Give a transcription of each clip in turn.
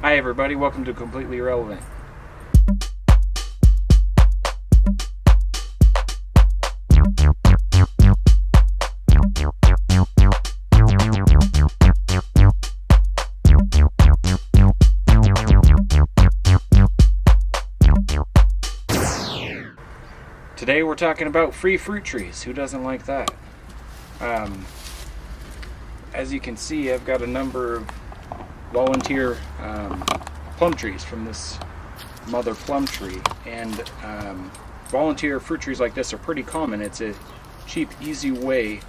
Hi everybody, welcome to Completely Irrelevant. Today we're talking about free fruit trees. Who doesn't like that? As you can see, I've got a number of volunteer plum trees from this mother plum tree, and volunteer fruit trees like this are pretty common. It's a cheap, easy way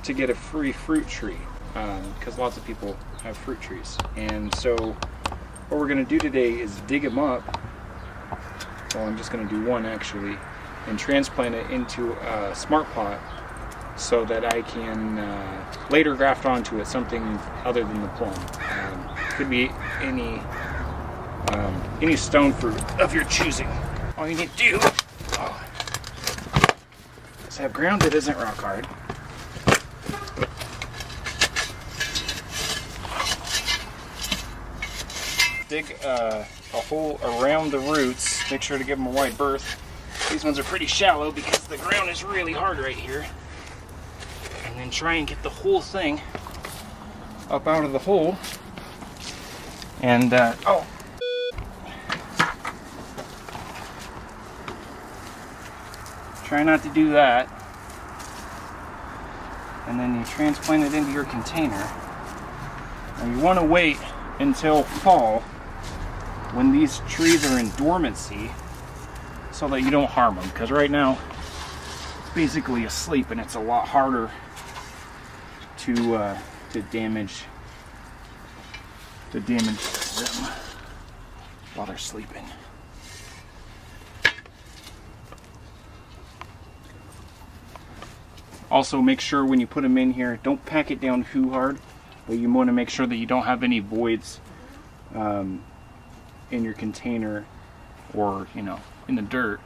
to get a free fruit tree because lots of people have fruit trees. And so what we're going to do today is dig them up. Well, I'm just going to do one actually, and transplant it into a smart pot so that I can later graft onto it something other than the plum. Could be any stone fruit of your choosing. All you need to do is have ground that isn't rock hard. Dig a hole around the roots. Make sure to give them a wide berth. These ones are pretty shallow because the ground is really hard right here. And then try and get the whole thing up out of the hole. And, try not to do that. And then you transplant it into your container. Now you want to wait until fall when these trees are in dormancy so that you don't harm them, because right now it's basically asleep and it's a lot harder to damage them while they're sleeping. Also, make sure when you put them in here, don't pack it down too hard, but you want to make sure that you don't have any voids in your container or, in the dirt.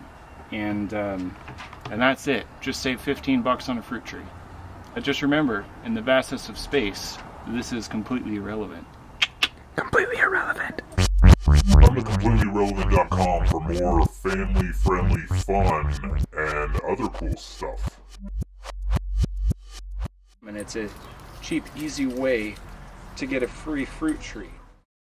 And that's it. Just save 15 bucks on a fruit tree. But just remember, in the vastness of space, this is completely irrelevant. Completely irrelevant. Come to CompletelyIrrelevant.com for more family-friendly fun and other cool stuff. And it's a cheap, easy way to get a free fruit tree.